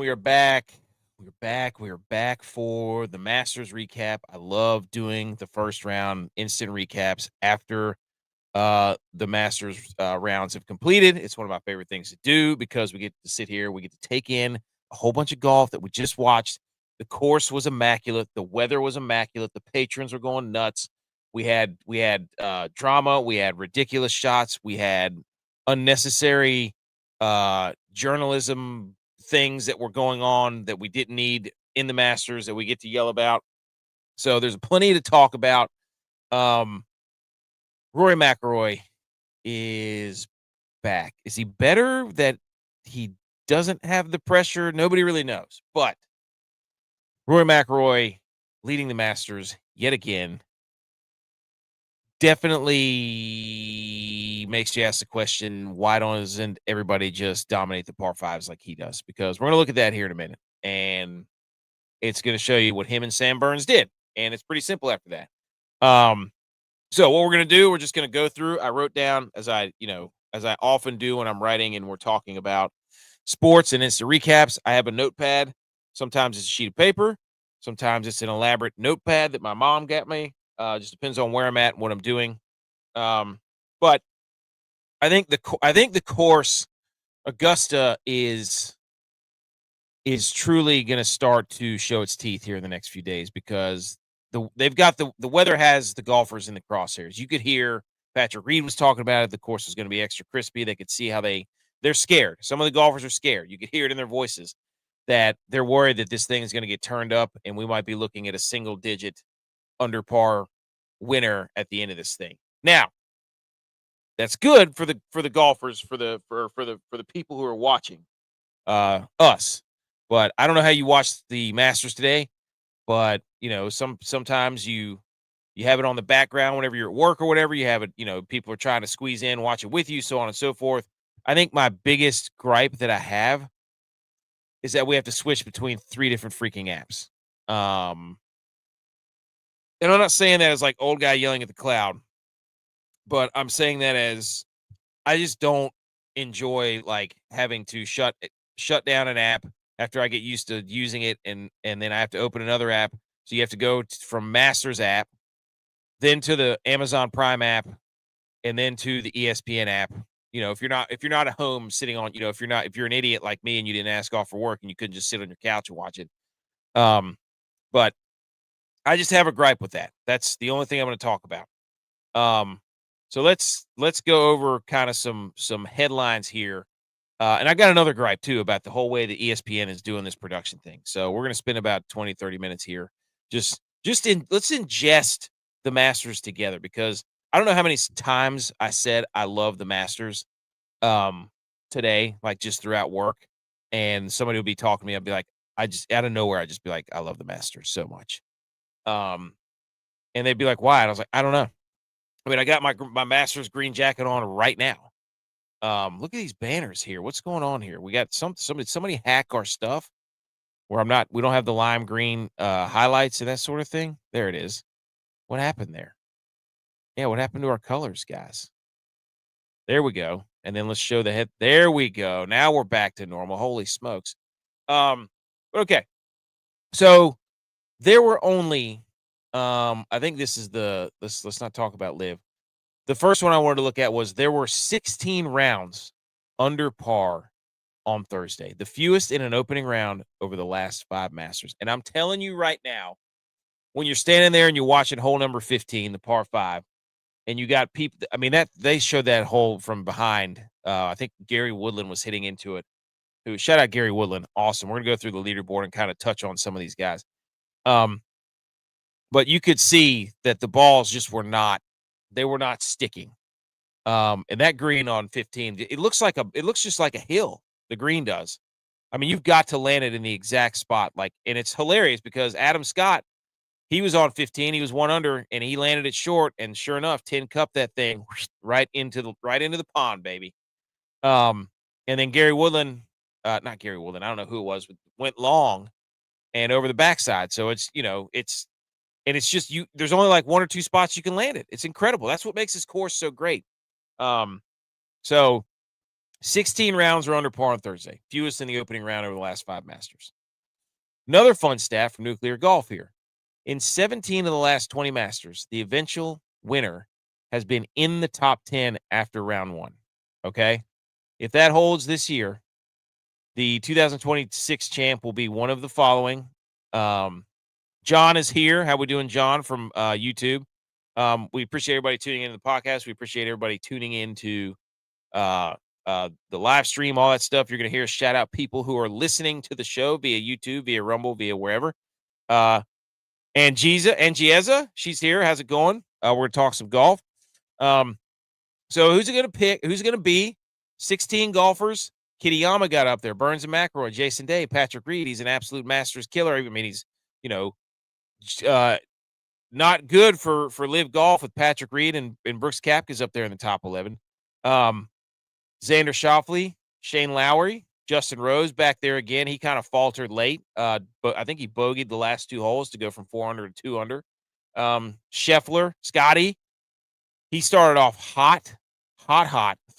we are back. We're back. We are back for the Masters recap. I love doing the first round instant recaps after the Masters rounds have completed. It's one of my favorite things to do because we get to sit here, we get to take in a whole bunch of golf that we just watched. The course was immaculate. The weather was immaculate. The patrons were going nuts. We had drama. We had ridiculous shots. We had unnecessary journalism things that were going on that we didn't need in the Masters that we get to yell about. So there's plenty to talk about. Rory McIlroy is back. Is he better that he doesn't have the pressure? Nobody really knows. But Rory McIlroy leading the Masters yet again definitely makes you ask the question, why doesn't everybody just dominate the par fives like he does? Because we're going to look at that here in a minute. And it's going to show you what him and Sam Burns did. And it's pretty simple after that. So what we're going to do, we're just going to go through. I wrote down, as I often do when I'm writing and we're talking about sports and instant recaps, I have a notepad. Sometimes it's a sheet of paper. Sometimes it's an elaborate notepad that my mom got me. Just depends on where I'm at and what I'm doing. But I think the course, Augusta, is truly going to start to show its teeth here in the next few days because they've got the weather has the golfers in the crosshairs. You could hear Patrick Reed was talking about it. The course was going to be extra crispy. They could see how they're scared. Some of the golfers are scared. You could hear it in their voices that they're worried that this thing is going to get turned up and we might be looking at a single digit under par winner at the end of this thing. Now, that's good for the golfers, for the people who are watching us. But I don't know how you watched the Masters today, but sometimes you have it on the background whenever you're at work or whatever. You have it, people are trying to squeeze in, watch it with you, so on and so forth. I think my biggest gripe that I have is that we have to switch between 3 different freaking apps. And I'm not saying that as like old guy yelling at the cloud, but I'm saying that as I just don't enjoy like having to shut down an app after I get used to using it, and then I have to open another app. So you have to go from Masters app, then to the Amazon Prime app, and then to the ESPN app. If you're not at home sitting on, if you're an idiot like me and you didn't ask off for work and you couldn't just sit on your couch and watch it. But I just have a gripe with that. That's the only thing I'm going to talk about. So let's go over kind of some headlines here. And I got another gripe too about the whole way the ESPN is doing this production thing. So we're going to spend about 20, 30 minutes here. Let's ingest the Masters together, because I don't know how many times I said I love the Masters today, like just throughout work, and somebody would be talking to me. I'd be like, I just out of nowhere, I'd just be like, I love the Masters so much. And they'd be like, why? And I was like, I don't know. I mean, I got my Masters green jacket on right now. Look at these banners here. What's going on here? We got somebody hack our stuff where we don't have the lime green highlights and that sort of thing. There it is. What happened there? Yeah, what happened to our colors, guys? There we go. And then let's show the head. There we go. Now we're back to normal. Holy smokes. Okay. So there were only I think this is let's not talk about live. The first one I wanted to look at was there were 16 rounds under par on Thursday, the fewest in an opening round over the last 5 Masters. And I'm telling you right now, when you're standing there and you're watching hole number 15, the par 5, and you got people, I mean, that they showed that hole from behind. I think Gary Woodland was hitting into it. Shout out Gary Woodland. Awesome. We're going to go through the leaderboard and kind of touch on some of these guys. But you could see that the balls just were not sticking. And that green on 15, it looks just like a hill. The green does. I mean, you've got to land it in the exact spot. And it's hilarious because Adam Scott, he was on 15, he was 1 under, and he landed it short. And sure enough, 10 cup that thing right into the pond, baby. And then Gary Woodland, not Gary Woodland, I don't know who it was, but went long and over the backside. So it's just there's only like 1 or 2 spots you can land it. It's incredible. That's what makes this course so great. So 16 rounds were under par on Thursday, fewest in the opening round over the last 5 Masters. Another fun stat from Nuclear Golf here. In 17 of the last 20 Masters, the eventual winner has been in the top 10 after round 1. Okay? If that holds this year, the 2026 champ will be one of the following. John is here. How we doing, John, from YouTube? We appreciate everybody tuning into the podcast. We appreciate everybody tuning into the live stream, all that stuff. You're going to hear us shout out people who are listening to the show via YouTube, via Rumble, via wherever. Angieza, she's here. How's it going? We're going to talk some golf. So who's it going to pick? Who's it going to be? 16 golfers. Kitayama got up there. Burns and McIlroy, Jason Day, Patrick Reed. He's an absolute Masters killer. I mean, he's, not good for live golf with Patrick Reed and Brooks Koepka's up there in the top 11. Xander Schauffele, Shane Lowry, Justin Rose back there again. He kind of faltered late, but I think he bogeyed the last 2 holes to go from 4 under to 2 under. Scheffler, Scotty, he started off hot,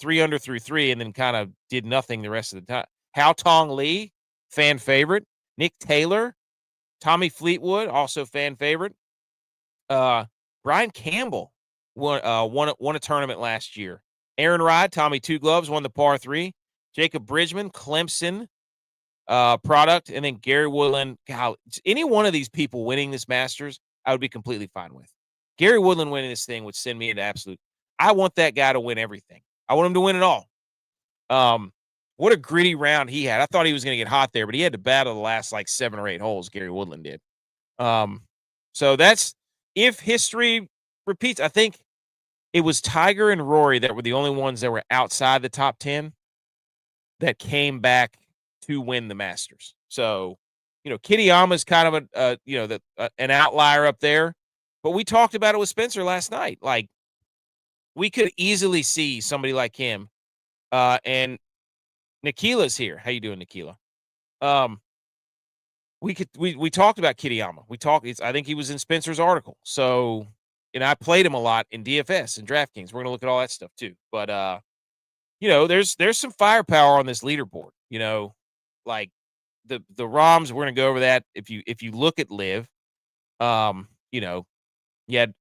3 under through 3, and then kind of did nothing the rest of the time. Hao Tong Lee, fan favorite. Nick Taylor, Tommy Fleetwood, also fan favorite. Brian Campbell won a tournament last year. Aaron Ride, Tommy Two Gloves, won the par 3. Jacob Bridgman, Clemson product, and then Gary Woodland. God, any one of these people winning this Masters, I would be completely fine with. Gary Woodland winning this thing would send me into absolute. I want that guy to win everything. I want him to win it all. What a gritty round he had. I thought he was going to get hot there, but he had to battle the last 7 or 8 holes. Gary Woodland did. So that's if history repeats. I think it was Tiger and Rory that were the only ones that were outside the top 10 that came back to win the Masters. So, Kitayama's kind of an outlier up there, but we talked about it with Spencer last night. We could easily see somebody like him. And Nikila's here. How you doing, Nikila? We talked about Kitayama. I think he was in Spencer's article. So, and I played him a lot in DFS and DraftKings. We're going to look at all that stuff too. But, there's some firepower on this leaderboard, like the ROMs. We're going to go over that. If you look at Live, you had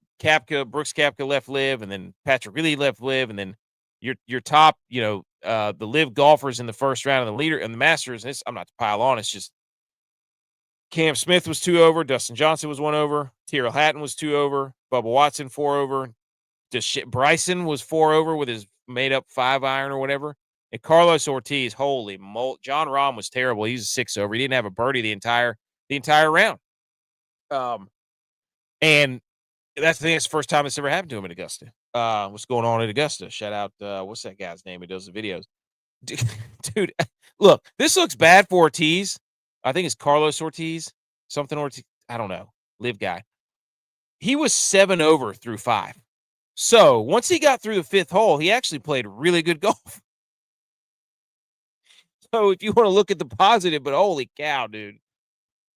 Brooks Koepka left Live, and then Patrick Reed left Live, and then your top, the Live golfers in the first round of the leader and the Masters. And I'm not to pile on. It's just Cam Smith was 2 over. Dustin Johnson was 1 over. Tyrrell Hatton was 2 over. Bubba Watson 4 over. Bryson was 4 over with his made up 5 iron or whatever. And Carlos Ortiz, holy moly. John Rahm was terrible. He was 6 over. He didn't have a birdie the entire round. And that's the first time it's ever happened to him at Augusta. What's going on at Augusta? Shout out, what's that guy's name who does the videos? Dude, look, this looks bad for Ortiz. I think it's Carlos Ortiz, something Ortiz. I don't know. Live guy. He was 7 over through 5. So once he got through the 5th hole, he actually played really good golf. So if you want to look at the positive, but holy cow, dude.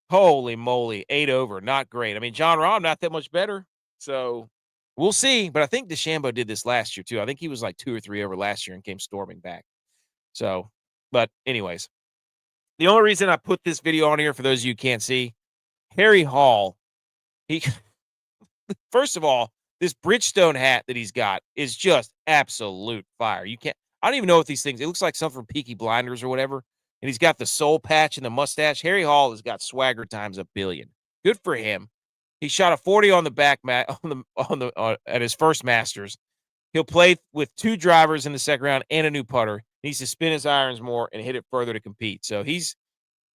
Holy moly, 8 over. Not great. I mean, John Rahm, not that much better. So we'll see. But I think DeChambeau did this last year, too. I think he was 2 or 3 over last year and came storming back. So, but anyways, the only reason I put this video on here, for those of you who can't see, Harry Hall, first of all, this Bridgestone hat that he's got is just absolute fire. I don't even know what these things, it looks like something from Peaky Blinders or whatever. And he's got the soul patch and the mustache. Harry Hall has got swagger times a billion. Good for him. He shot a 40 on the back mat at his first Masters. He'll play with 2 drivers in the second round and a new putter. He needs to spin his irons more and hit it further to compete. So he's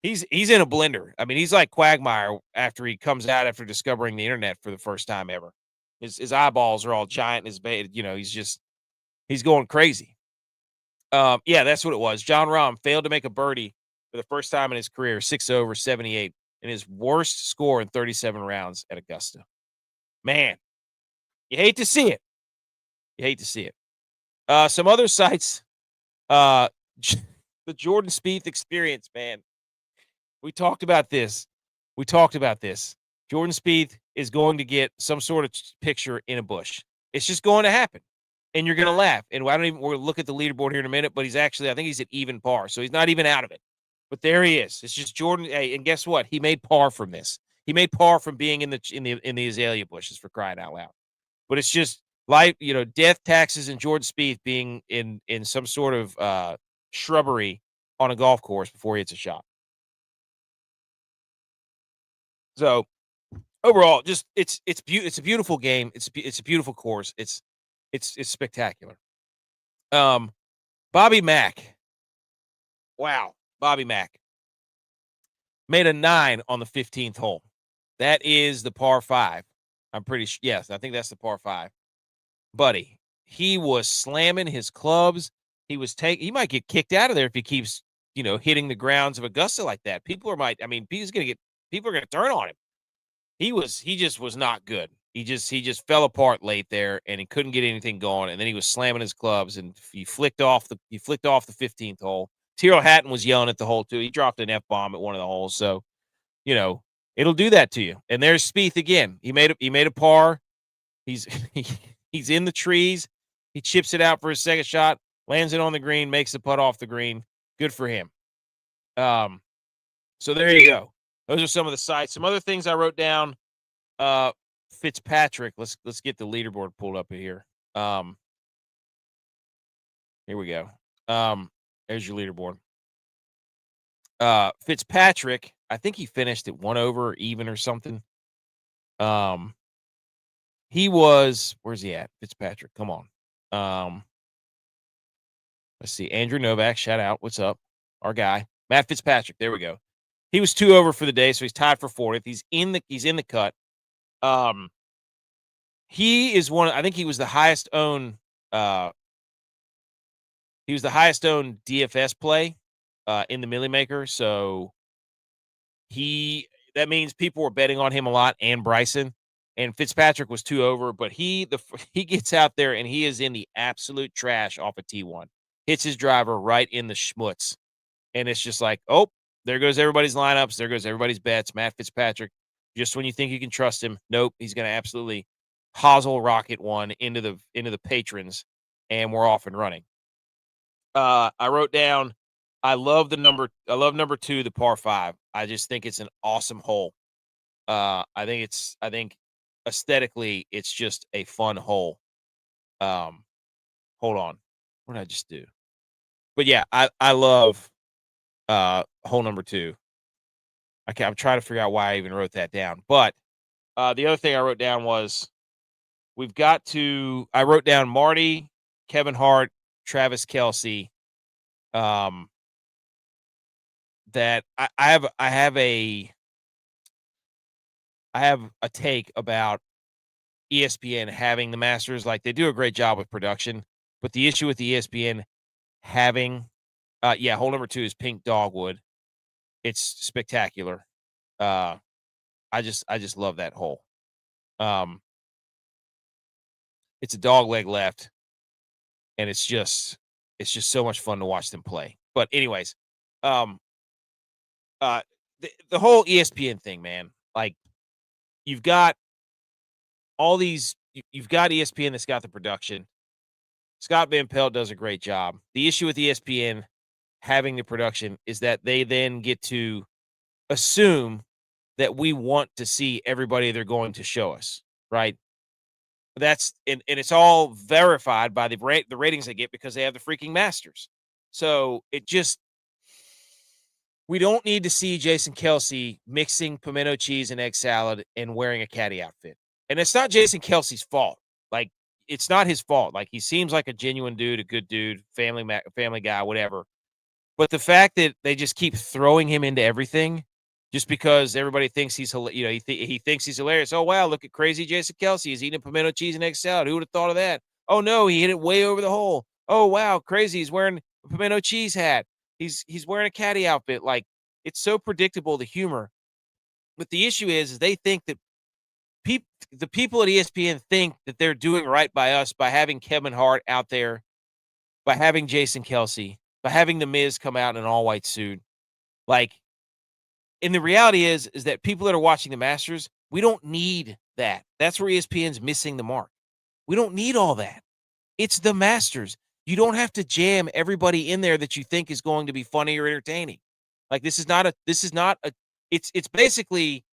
in a blender. I mean, he's like Quagmire after he comes out after discovering the internet for the first time ever. His eyeballs are all giant. He's going crazy. Yeah, that's what it was. John Rahm failed to make a birdie for the first time in his career, 6 over, 78, and his worst score in 37 rounds at Augusta. Man, you hate to see it. Some other sites, the Jordan Spieth experience, man. We talked about this. Jordan Spieth is going to get some sort of picture in a bush. It's just going to happen. And you're gonna laugh. And I don't even we'll look at the leaderboard here in a minute, but he's actually, I think he's at even par. So he's not even out of it. But there he is. It's just Jordan. Hey, and guess what? He made par from this. He made par from being in the azalea bushes, for crying out loud. But it's just life, death, taxes, and Jordan Spieth being in some sort of shrubbery on a golf course before he hits a shot. So overall, just it's a beautiful game. It's a beautiful course. It's spectacular. Um, Bobby Mack. Wow, Bobby Mack made a 9 on the 15th hole. That is the par 5. I'm pretty sure. Yes, I think that's the par 5. Buddy, he was slamming his clubs. He might get kicked out of there if he keeps, hitting the grounds of Augusta like that. People are gonna turn on him. He just was not good. He just fell apart late there, and he couldn't get anything going, and then he was slamming his clubs, and he flicked off the 15th hole. Tyrrell Hatton was yelling at the hole too. He dropped an F-bomb at one of the holes, so, it'll do that to you. And there's Spieth again. He made a par. He's he's in the trees. He chips it out for his second shot, lands it on the green, makes the putt off the green. Good for him. So there you go. Those are some of the sites. Some other things I wrote down. Fitzpatrick. Let's get the leaderboard pulled up here. Here we go. There's your leaderboard. Fitzpatrick, I think he finished at 1 over or even or something. Where's he at? Fitzpatrick, come on. Let's see. Andrew Novak, shout out. What's up? Our guy. Matt Fitzpatrick. There we go. He was 2 over for the day, so he's tied for 40th. He's in the cut. He is I think he was the highest owned DFS play in the Millie Maker. So that means people were betting on him a lot, and Bryson. And Fitzpatrick was 2 over, but he gets out there and he is in the absolute trash off a T1. Hits his driver right in the schmutz. And it's just like, oh, there goes everybody's lineups. There goes everybody's bets. Matt Fitzpatrick, just when you think you can trust him, nope, he's going to absolutely hosel rocket one into the patrons, and we're off and running. I wrote down, I love number 2, the par 5. I just think it's an awesome hole. I think aesthetically, it's just a fun hole. Hold on. What did I just do? But yeah, I love hole number 2. I'm trying to figure out why I even wrote that down. But the other thing I wrote down was I wrote down Marty, Kevin Hart, Travis Kelce. That I have a take about ESPN having the Masters. Like, they do a great job with production, but the issue with the ESPN having, hole number 2 is Pink Dogwood. It's spectacular. I just love that hole. It's a dog leg left, and it's just so much fun to watch them play. But anyways, the whole ESPN thing, man, like, you've got ESPN that's got the production. Scott Van Pelt does a great job. The issue with ESPN having the production is that they then get to assume that we want to see everybody they're going to show us, right? That's and it's all verified by the ratings they get because they have the freaking Masters. So we don't need to see Jason Kelce mixing pimento cheese and egg salad and wearing a caddy outfit. And it's not Jason Kelce's fault. Like, it's not his fault. Like, he seems like a genuine dude, a good dude, family guy, whatever. But the fact that they just keep throwing him into everything just because everybody thinks he's, he thinks he's hilarious. Oh, wow, look at crazy Jason Kelce. He's eating pimento cheese and egg salad. Who would have thought of that? Oh, no, he hit it way over the hole. Oh, wow, crazy. He's wearing a pimento cheese hat. He's wearing a caddy outfit. Like, it's so predictable, the humor. But the issue is they think that the people at ESPN think that they're doing right by us by having Kevin Hart out there, by having Jason Kelce, by having The Miz come out in an all-white suit. Like, and the reality is that people that are watching the Masters, we don't need that. That's where ESPN's missing the mark. We don't need all that. It's the Masters. You don't have to jam everybody in there that you think is going to be funny or entertaining. Like, this is not a it's basically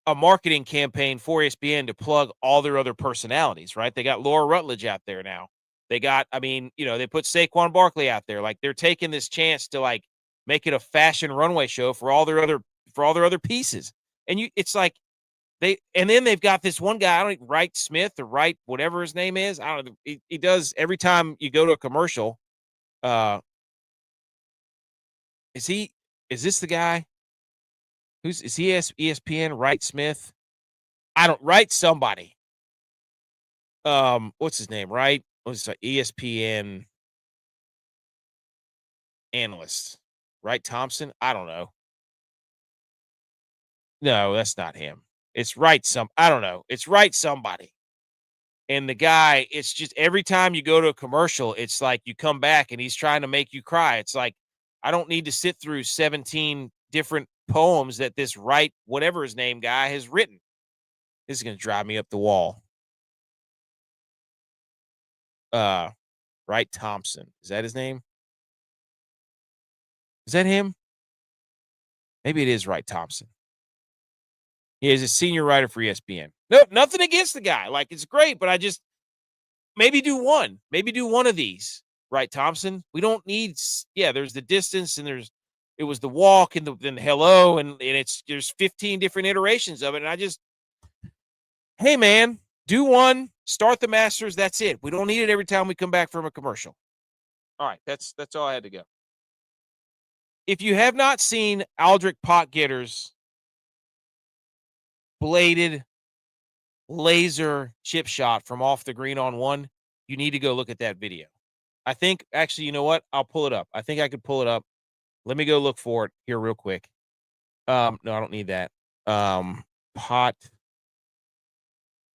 a marketing campaign for ESPN to plug all their other personalities, right? They got Laura Rutledge out there now. They got, I mean, they put Saquon Barkley out there. Like, they're taking this chance to like make it a fashion runway show for all their other pieces. And it's like and then they've got this one guy, I don't know, Wright Smith or Wright, whatever his name is. I don't know. He does every time you go to a commercial. Uh, is this the guy? Is he ESPN Wright Smith? I don't Wright somebody. What's his name? Right? What's ESPN analyst? Wright Thompson? I don't know. No, that's not him. It's Wright I don't know. It's Wright somebody. And the guy, it's just every time you go to a commercial, it's like you come back and he's trying to make you cry. It's like, I don't need to sit through 17 different poems that this Wright, whatever his name guy has written. This is going to drive me up the wall. Wright Thompson. Is that his name? Is that him? Maybe it is Wright Thompson. He is a senior writer for ESPN. Nope, nothing against the guy. Like, it's great, but I just maybe do one. Maybe do one of these, Wright Thompson. We don't need. Yeah, there's the distance, and it was the walk, and then the hello, and there's 15 different iterations of it, and I just, hey man, do one. Start the Masters. That's it. We don't need it every time we come back from a commercial. All right, that's all I had to go. If you have not seen Aldrich Potgitter's bladed laser chip shot from off the green on one, you need to go look at that video. I think, actually, you know what? I'll pull it up. I think I could pull it up. Let me go look for it here real quick. No, I don't need that. Pot.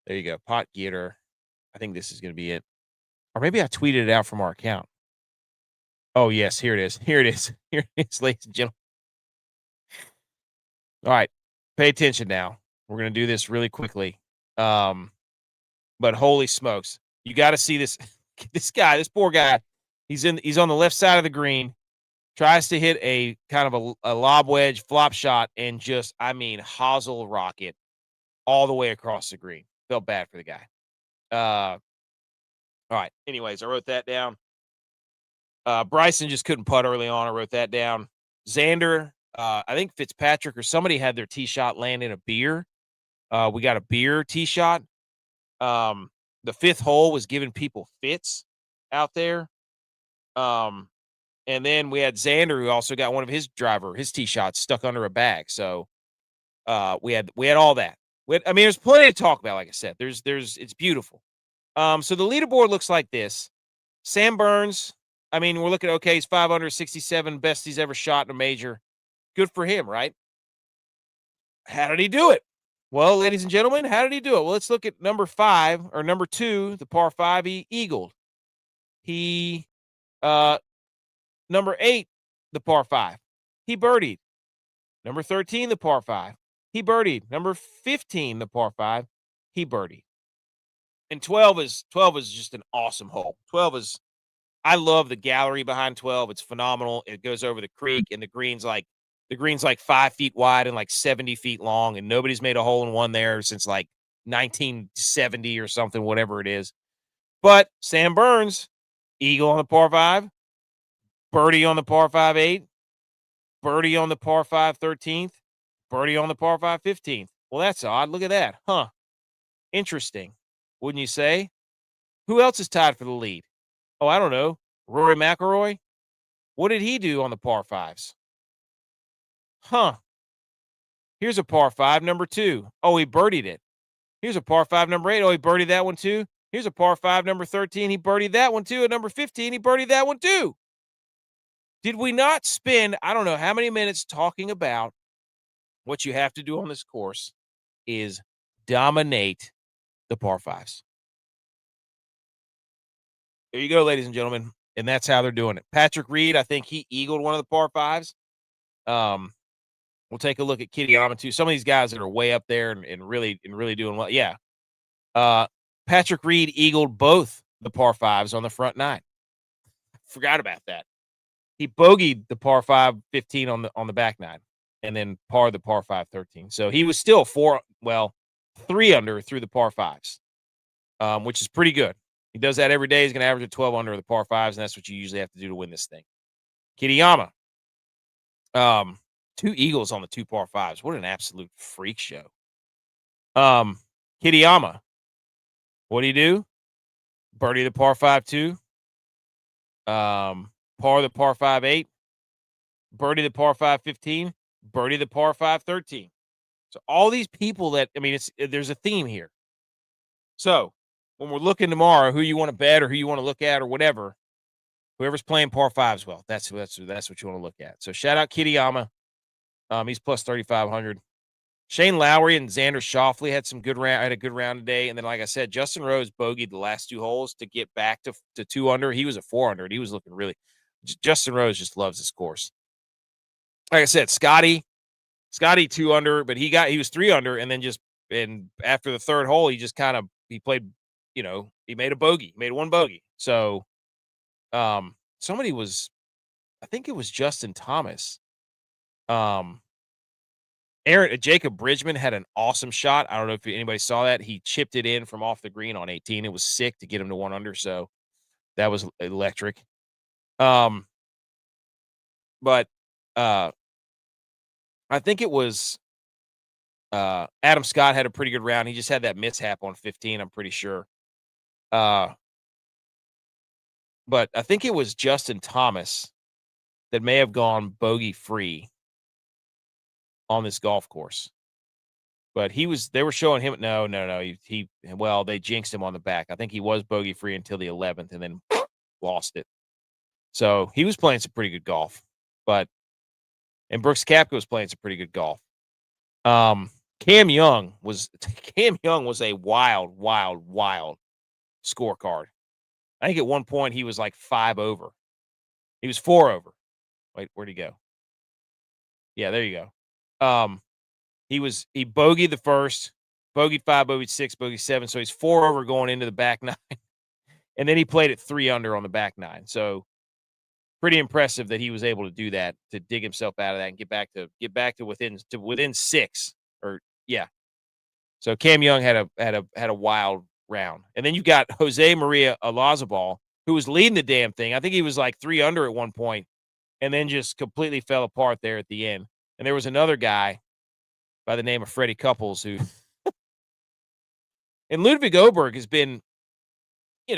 There you go. Potgitter. I think this is going to be it. Or maybe I tweeted it out from our account. Oh, yes. Here it is. Here it is. Here it is, ladies and gentlemen. All right. Pay attention now. We're going to do this really quickly. But holy smokes. You got to see this. This guy, this poor guy, he's on the left side of the green, tries to hit a kind of a lob wedge flop shot and just, I mean, hosel rocket all the way across the green. Felt bad for the guy. All right. Anyways, I wrote that down. Bryson just couldn't putt early on. I wrote that down. Xander, I think Fitzpatrick or somebody had their tee shot land in a beer. We got a beer tee shot. The fifth hole was giving people fits out there. And then we had Xander, who also got one of his tee shots stuck under a bag. So we had all that. I mean, there's plenty to talk about. Like I said, it's beautiful. So the leaderboard looks like this. Sam Burns, I mean, we're looking, okay, he's 5 under 67, best he's ever shot in a major. Good for him, right? How did he do it? Well, ladies and gentlemen, how did he do it? Well, let's look at number 2, the par 5, he eagled. He, number 8, the par 5, he birdied. Number 13, the par 5, he birdied. Number 15, the par 5, he birdied. And 12 is just an awesome hole. I love the gallery behind 12. It's phenomenal. It goes over the creek, and the green's like 5 feet wide and like 70 feet long, and nobody's made a hole in one there since like 1970 or something, whatever it is. But Sam Burns, eagle on the par 5, birdie on the par 5 8, birdie on the par 5 13th, birdie on the par 5 15th. Well, that's odd. Look at that. Huh. Interesting. Wouldn't you say? Who else is tied for the lead? Oh, I don't know. Rory McIlroy? What did he do on the par 5s? Huh. Here's a par 5, number 2. Oh, he birdied it. Here's a par 5, number 8. Oh, he birdied that one too. Here's a par 5, number 13. He birdied that one too. At number 15, he birdied that one too. Did we not spend, I don't know how many minutes talking about what you have to do on this course is dominate the par 5s. There you go, ladies and gentlemen. And that's how they're doing it. Patrick Reed, I think he eagled one of the par 5s. We'll take a look at Kitayama too. Some of these guys that are way up there and really doing well. Yeah. Patrick Reed eagled both the par fives on the front nine. Forgot about that. He bogeyed the par 5 15 on the back nine, and then par the par 5 13. So he was still 3 under through the par fives, which is pretty good. He does that every day. He's going to average a 12 under the par fives, and that's what you usually have to do to win this thing. Kitayama, 2 eagles on the 2 par fives. What an absolute freak show. Kitayama, what do you do? Birdie the par 5 2. Par the par 5 8. Birdie the par 5 15. Birdie the par 5 13. So all these people that, I mean, there's a theme here. So when we're looking tomorrow, who you want to bet or who you want to look at or whatever, whoever's playing par fives well, that's what you want to look at. So shout out Kitayama. He's plus 3,500. Shane Lowry and Xander Schauffele had a good round today. And then, like I said, Justin Rose bogeyed the last 2 holes to get back to 2 under. He was at 4 under. He was looking really. Justin Rose just loves this course. Like I said, Scotty 2 under, but he was 3 under, and then after the 3rd hole, he played, he made a bogey, made 1 bogey. So, somebody was, I think it was Justin Thomas. Jacob Bridgman had an awesome shot. I don't know if anybody saw that. He chipped it in from off the green on 18. It was sick to get him to 1 under. So that was electric. But I think it was Adam Scott had a pretty good round. He just had that mishap on 15, I'm pretty sure. But I think it was Justin Thomas that may have gone bogey free on this golf course. But they were showing him, no. They jinxed him on the back. I think he was bogey free until the 11th and then lost it. So he was playing some pretty good golf. And Brooks Koepka was playing some pretty good golf. Cam Young was a wild scorecard. I think at one point he was like 5 over. He was 4 over. Wait, where'd he go? Yeah, there you go. He bogeyed the first, bogeyed 5, bogeyed 6, bogeyed 7. So he's 4 over going into the back 9. And then he played at 3 under on the back 9. So pretty impressive that he was able to do that, to dig himself out of that and get back to within 6. Or yeah. So Cam Young had a wild round. And then you got Jose Maria Olazabal, who was leading the damn thing. I think he was like 3 under at one point, and then just completely fell apart there at the end. And there was another guy by the name of Freddie Couples who and Ludwig Oberg has been, he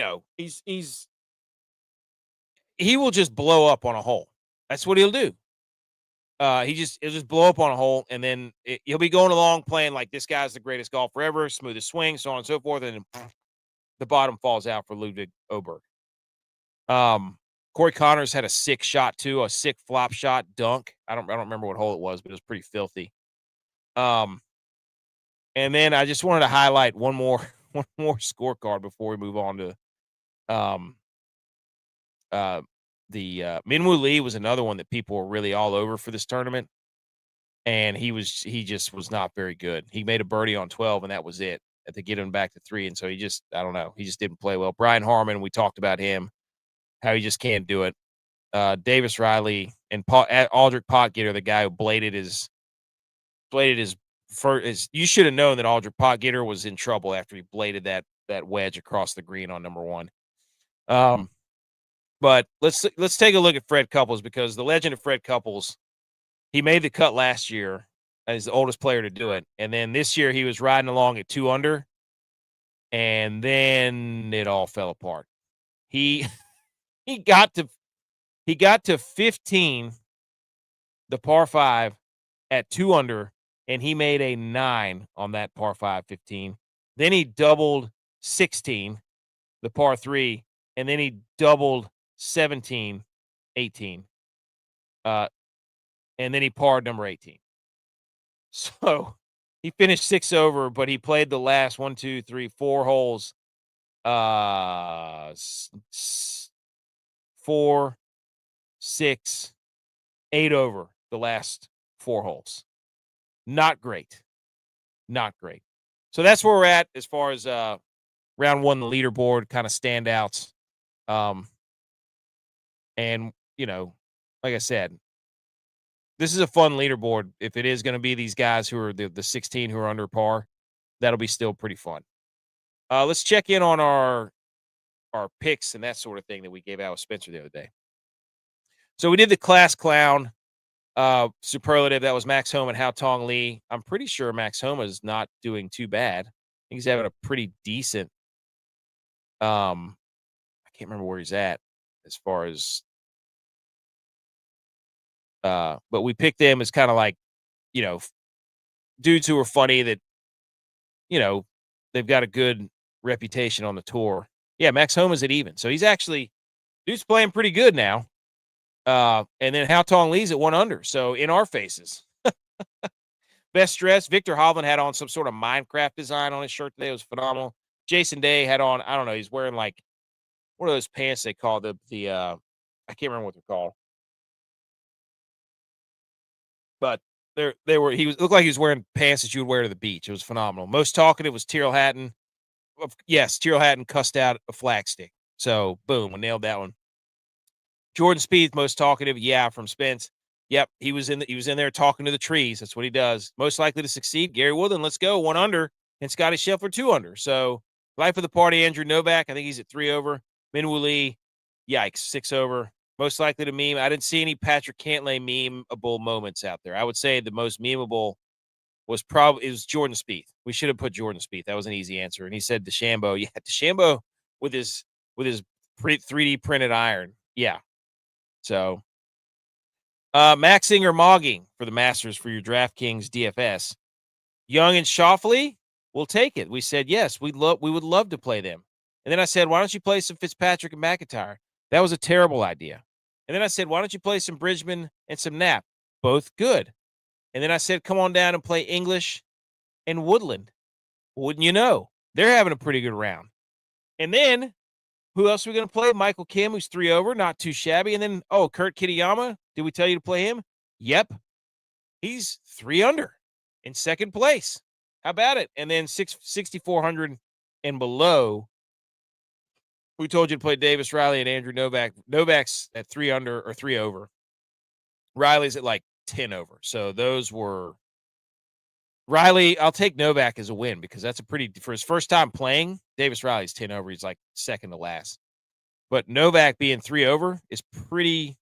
will just blow up on a hole. That's what he'll do. He'll just blow up on a hole, and then he'll be going along playing like this guy's the greatest golfer ever, smoothest swing, so on and so forth, and then the bottom falls out for Ludwig Oberg. Corey Connors had a sick shot too, a sick flop shot dunk. I don't remember what hole it was, but it was pretty filthy. And then I just wanted to highlight one more scorecard before we move on to Minwoo Lee was another one that people were really all over for this tournament. And he just was not very good. He made a birdie on 12, and that was it to get him back to 3. And so I don't know. He just didn't play well. Brian Harmon, we talked about him, how he just can't do it. Davis Riley and Aldrich Potgieter, the guy who bladed his first. You should have known that Aldrich Potgieter was in trouble after he bladed that wedge across the green on number 1. But let's take a look at Fred Couples, because the legend of Fred Couples, he made the cut last year as the oldest player to do it. And then this year he was riding along at 2 under, and then it all fell apart. He got to 15, the par 5 at 2 under, and he made a 9 on that par 5 15. Then he doubled 16, the par 3, and then he doubled 17, 18. And then he parred number 18. So he finished 6 over, but he played the last 4 holes. 4, 6, 8 over the last 4 holes. Not great. So that's where we're at as far as round one, the leaderboard kind of standouts. Um, and like I said, this is a fun leaderboard. If it is going to be these guys who are the 16 who are under par, that'll be still pretty fun. Let's check in on our picks and that sort of thing that we gave out with Spencer the other day. So we did the class clown superlative. That was Max Homa and Hao Tong Lee. I'm pretty sure Max Homa is not doing too bad. I think he's having a pretty decent. I can't remember where he's at as far as. But we picked them as kind of like, dudes who are funny that, you know, they've got a good reputation on the tour. Yeah, Max Homa's at even. So dude's playing pretty good now. And then Hao Tong Lee's at 1 under. So in our faces. Best dress, Victor Hovland had on some sort of Minecraft design on his shirt today. It was phenomenal. Jason Day had on, I don't know, he's wearing like one of those pants they call I can't remember what they're called. But he looked like he was wearing pants that you would wear to the beach. It was phenomenal. Most talkative was Tyrrell Hatton. Yes, Tyrrell Hatton cussed out a flag stick. So boom, we nailed that one. Jordan Spieth, most talkative, yeah, from Spence. Yep, he was in there talking to the trees. That's what he does. Most likely to succeed, Gary Woodland. Let's go, 1 under, and Scotty Scheffler 2 under. So life of the party, Andrew Novak. I think he's at 3 over. Minwoo Lee, yikes, 6 over. Most likely to meme. I didn't see any Patrick Cantlay memeable moments out there. I would say the most memeable was Jordan Spieth. We should have put Jordan Spieth. That was an easy answer. And he said DeChambeau. Yeah, DeChambeau with his 3D printed iron. Yeah. So, maxing or mogging for the Masters for your DraftKings DFS. Young and Shoffley, we'll take it. We said yes. We would love to play them. And then I said, why don't you play some Fitzpatrick and McIntyre? That was a terrible idea. And then I said, why don't you play some Bridgman and some Knapp? Both good. And then I said, come on down and play English and Woodland. Wouldn't you know? They're having a pretty good round. And then who else are we going to play? Michael Kim, who's 3 over, not too shabby. And then, Kurt Kitayama. Did we tell you to play him? Yep. He's 3 under in second place. How about it? And then 6,400 and below, we told you to play Davis Riley and Andrew Novak. Novak's at 3 under or 3 over. Riley's at like 10 over. So those were Riley. I'll take Novak as a win because that's for his first time playing. Davis Riley's 10 over. He's like second to last. But Novak being 3 over is pretty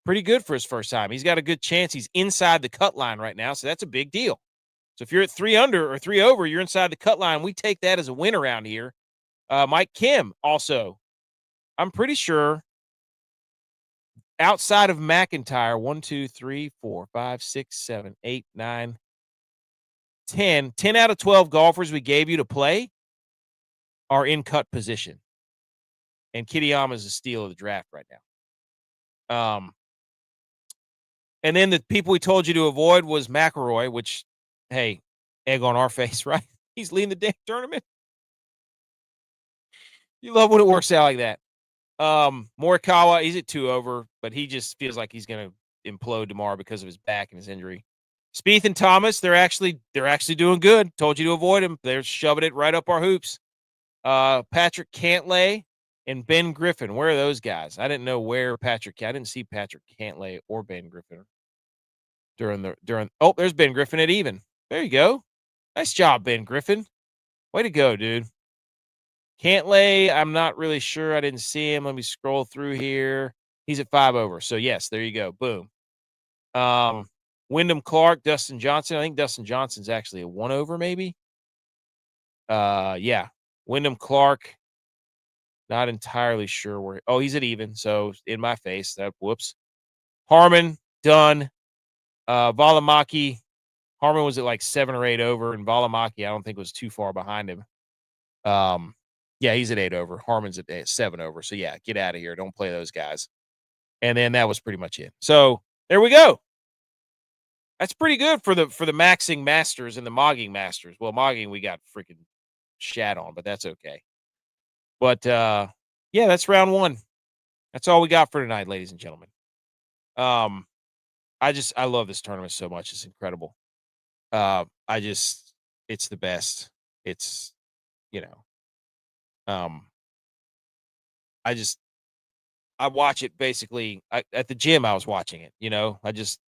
good for his first time. He's got a good chance. He's inside the cut line right now, so that's a big deal. So if you're at 3 under or 3 over, you're inside the cut line. We take that as a win around here. Mike Kim also, I'm pretty sure outside of McIntyre, 1, 2, 3, 4, 5, 6, 7, 8, 9, 10 out of 12 golfers we gave you to play are in cut position. And Kitayama is a steal of the draft right now. And then the people we told you to avoid was McIlroy, which, hey, egg on our face, right? He's leading the damn tournament. You love when it works out like that. Morikawa, he's at 2 over, but he just feels like he's going to implode tomorrow because of his back and his injury. Spieth and Thomas, they're actually doing good. Told you to avoid him. They're shoving it right up our hoops. Patrick Cantlay and Ben Griffin. Where are those guys? I didn't know where I didn't see Patrick Cantlay or Ben Griffin there's Ben Griffin at even. There you go. Nice job, Ben Griffin. Way to go, dude. Cantlay, I'm not really sure. I didn't see him. Let me scroll through here. He's at 5 over. So yes, there you go. Boom. Wyndham Clark, Dustin Johnson. I think Dustin Johnson's actually a 1 over, maybe. Yeah. Wyndham Clark. Not entirely sure where. Oh, he's at even. So in my face. Whoops. Harmon, done. Valimaki. Harmon was at like 7 or 8 over, and Valimaki, I don't think was too far behind him. Yeah, he's at 8 over. Harmon's at 7 over. So yeah, get out of here. Don't play those guys. And then that was pretty much it. So there we go. That's pretty good for the maxing masters and the mogging masters. Well, mogging we got freaking shat on, but that's okay. But yeah, that's round 1. That's all we got for tonight, ladies and gentlemen. I love this tournament so much. It's incredible. It's the best. It's, Um, I just I watch it basically at the gym. I was watching it. I just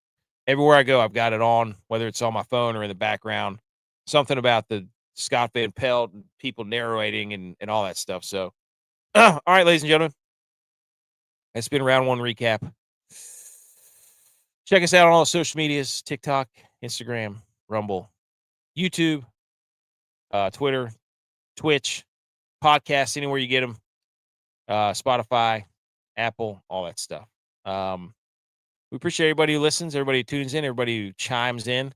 everywhere I go, I've got it on, whether it's on my phone or in the background. Something about the Scott Van Pelt and people narrating and all that stuff. So, all right, ladies and gentlemen, that's been round one recap. Check us out on all the social medias: TikTok, Instagram, Rumble, YouTube, Twitter, Twitch, podcasts, anywhere you get them, Spotify, Apple, all that stuff. We appreciate everybody who listens, everybody who tunes in, everybody who chimes in,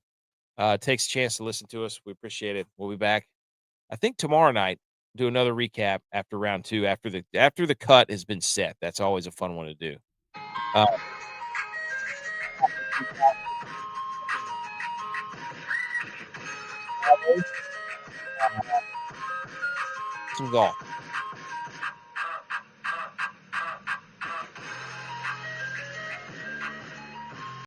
takes a chance to listen to us. We appreciate it. We'll be back, I think, tomorrow night. Do another recap after round two, after the cut has been set. That's always a fun one to do. Uh, some golf.